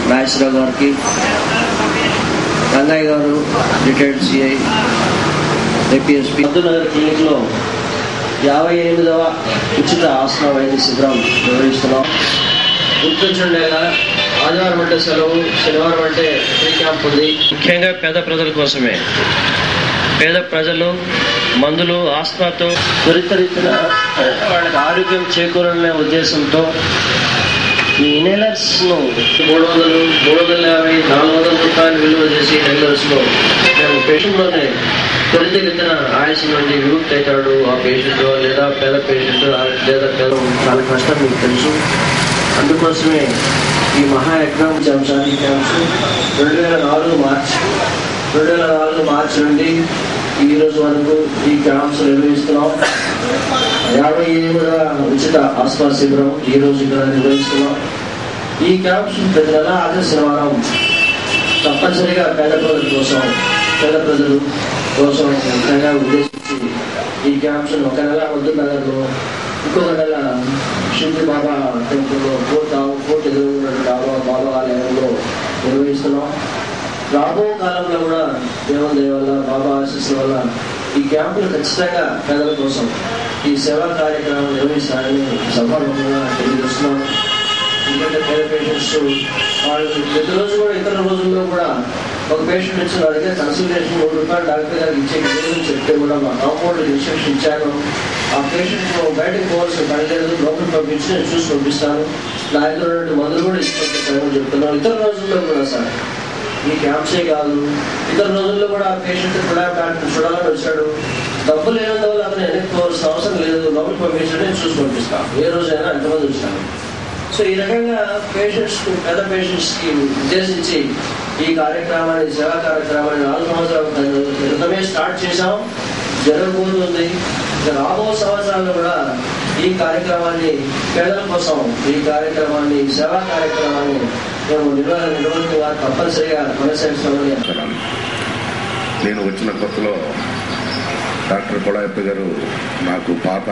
నాగేశ్వరరావు గారికి, రంగయ్య గారు retired CI APSP Nagar క్లినిక్లో 58వ ఉచిత ఆసన వైద్య శిబిరం నిర్వహిస్తున్నాం. గుర్తుంచండి, ఆదివారం అంటే సెలవు, శనివారం అంటే ఫ్రీ క్యాంప్ ఉంది. ముఖ్యంగా పేద ప్రజల కోసమే. పేద ప్రజలు మందులు ఆస్మాతో త్వరితరీతిన వాళ్ళకి ఆరోగ్యం చేకూరనే ఉద్దేశంతో ఈ ఇన్హేలర్స్ ను 300, 350, 400 రూపాయలు విలువ చేసి ఇన్హేలర్స్ లో మేము పేషెంట్ లోనే త్వరితరీతిన ఆయాసం నుండి విముక్తి అవుతాడు ఆ పేషెంట్, లేదా పేద పేషెంట్, లేదా పేద. చాలా కష్టం మీకు తెలుసు. అందుకోసమే ఈ మహాయజ్ఞం అంశాన్ని క్యాంప్స్ 2004 మార్చి నుండి ఈ రోజు వరకు ఈ క్యాంప్స్ నిర్వహిస్తున్నాం. 58వ ఉచిత ఆస్మా శిబిరం ఈ రోజు ఇక్కడ నిర్వహిస్తున్నాం. ఈ క్యాంప్స్ ప్రతి నెల ఆఖరి శనివారం తప్పనిసరిగా పేద ప్రజలు కోసం ముఖ్యంగా ఉద్దేశించి ఈ క్యాంప్స్ ఒక నెల ముద్దునగర్లో, ఇంకొక నెల షిండి బాబా టెంపుల్లో, కోర్టు ఎదురు బాబా ఆలయంలో నిర్వహిస్తున్నాం. రాబో కాలంలో కూడా దేవుని దయ వల్ల, బాబా ఆశీస్సుల వల్ల ఈ క్యాంపులు ఖచ్చితంగా పేదల కోసం ఈ సేవా కార్యక్రమం నిర్వహిస్తారని సభాముఖంగా తెలియజేస్తున్నాను. ఎందుకంటే పేద పేషెంట్స్ వాళ్ళు ప్రతిరోజు కూడా ఇతర రోజుల్లో కూడా ఒక పేషెంట్ వచ్చిన వాడికి కన్సల్టేషన్ 3 రూపాయలు డాక్టర్ గారికి ఇచ్చే విధంగా చెప్తే కూడా మా కాంపౌండ్ ఇన్స్ట్రక్షన్ ఇచ్చాను. ఆ పేషెంట్ బయటకు పోవాల్సిన పని లేదు, లోపలికి పంపించి నేను చూసి పంపిస్తాను. నా దగ్గర మందులు కూడా ఇచ్చి పంపిస్తానని చెప్తున్నాను. ఇతర రోజుల్లో కూడా సార్ ఈ క్యాంప్సే కాదు, ఇతర రోజుల్లో కూడా ఆ పేషెంట్ కూడా డాక్టర్ చూడాలని వచ్చాడు, డబ్బు లేనందువల్ల అతను వెనక్కి పోవాల్సిన అవసరం లేదు, లోపలికి పంపించడం నేను చూసి పంపిస్తాను. ఏ రోజైనా ఎంతమంది వచ్చాను. సో ఈ రకంగా పేద పేషెంట్స్కి ఉద్దేశించి ఈ కార్యక్రమాన్ని, సేవా కార్యక్రమాన్ని 4 సంవత్సరాల క్రితమే స్టార్ట్ చేశాం. జరగబోతుంది. రాబో సంవత్సరాల్లో కూడా ఈ కార్యక్రమాన్ని పేదల కోసం, ఈ కార్యక్రమాన్ని, సేవా కార్యక్రమాన్ని మేము నిర్వహణగా తప్పనిసరిగా కొనసాగిస్తామని. నేను వచ్చిన కొత్తలో డాక్టర్ కొడాయప్ప గారు నాకు పాత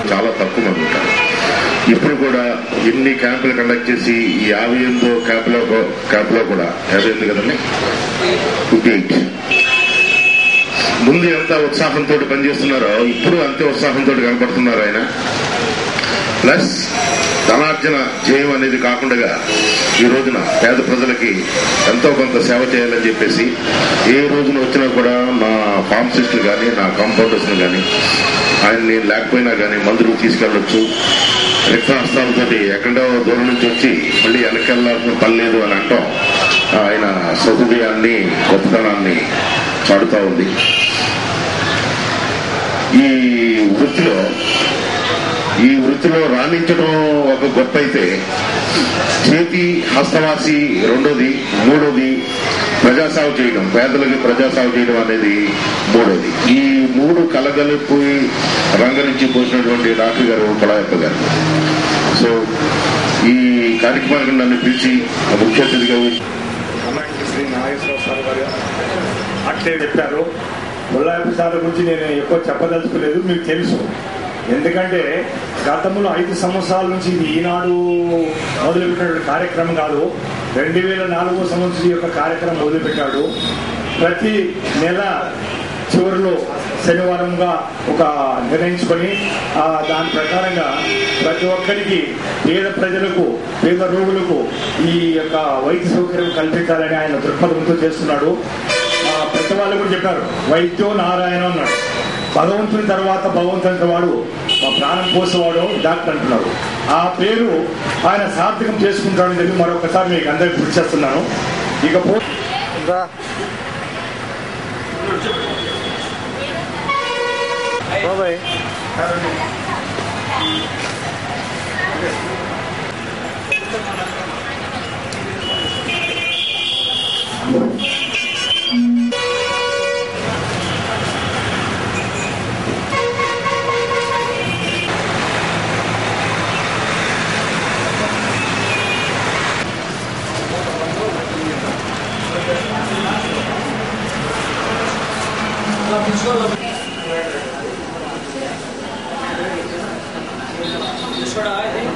చాలా తక్కువ మంది ఉంటారు. ఇప్పుడు కూడా ఎన్ని క్యాంపులు కండక్ట్ చేసి ఈ 58 క్యాంపులో కూడా 58 కదండి 58 ముందు ఎంత ఉత్సాహంతో పనిచేస్తున్నారో ఇప్పుడు అంతే ఉత్సాహంతో కనపడుతున్నారు ఆయన. ప్లస్ ధనార్జన జయం అనేది కాకుండా ఈ రోజున పేద ప్రజలకి ఎంతో కొంత సేవ చేయాలని చెప్పేసి ఏ రోజున వచ్చినా కూడా నా ఫార్మసిస్టులు కానీ, నా కాంపౌండర్స్ని కానీ, ఆయన నేను లేకపోయినా కానీ మందులు తీసుకెళ్ళొచ్చు. రిక్తహస్తాలతో ఎక్కడో దూరం నుంచి వచ్చి మళ్ళీ వెనకెళ్లాల్సిన పని లేదు అని అంటాం ఆయన సౌకర్యాన్ని, గొప్పతనాన్ని చాటుతా ఉంది. ఈ వృత్తిలో రాణించడం ఒక గొప్ప అయితే, చేతి హస్తవాసి రెండోది, మూడోది ప్రజాసేవ చేయడం, పేదలకి ప్రజాసేవ చేయడం అనేది మూడోది. ఈ 3 కలగలిపి రంగరించి పోసినటువంటి డాక్టర్ గారు కొడాయప్ప గారు. సో ఈ కార్యక్రమానికి నన్ను పిలిచి ముఖ్య అతిథిగా శ్రీ నాగేశ్వరరావు సార్ గారు అట్లే చెప్పారు. కొడాయప్ప సార్ గురించి నేను ఎక్కువ చెప్పదలుచుకోలేదు, మీకు తెలుసు. ఎందుకంటే గతంలో 5 సంవత్సరాల నుంచి ఇది ఈనాడు మొదలుపెట్టిన కార్యక్రమం కాదు. 2004 సంవత్సరం యొక్క కార్యక్రమం మొదలుపెట్టాడు. ప్రతి నెల చివరిలో శనివారంగా ఒక నిర్ణయించుకొని దాని ప్రకారంగా ప్రతి ఒక్కరికి, పేద ప్రజలకు, పేద రోగులకు ఈ యొక్క వైద్య సౌకర్యం కల్పించాలని ఆయన దృక్పథంతో చేస్తున్నాడు. ప్రతి వాళ్ళు కూడా చెప్పారు, వైద్యో నారాయణ అన్నాడు. భగవంతుని తర్వాత భగవంతుని వాడు మా ప్రాణం పోసేవాడు డాక్టర్ అంటున్నాడు. ఆ పేరు ఆయన సార్థకం చేసుకుంటాడని చెప్పి మరొకసారి మీకు అందరికి గుర్తు చేస్తున్నాను. ఇకపోతే should I think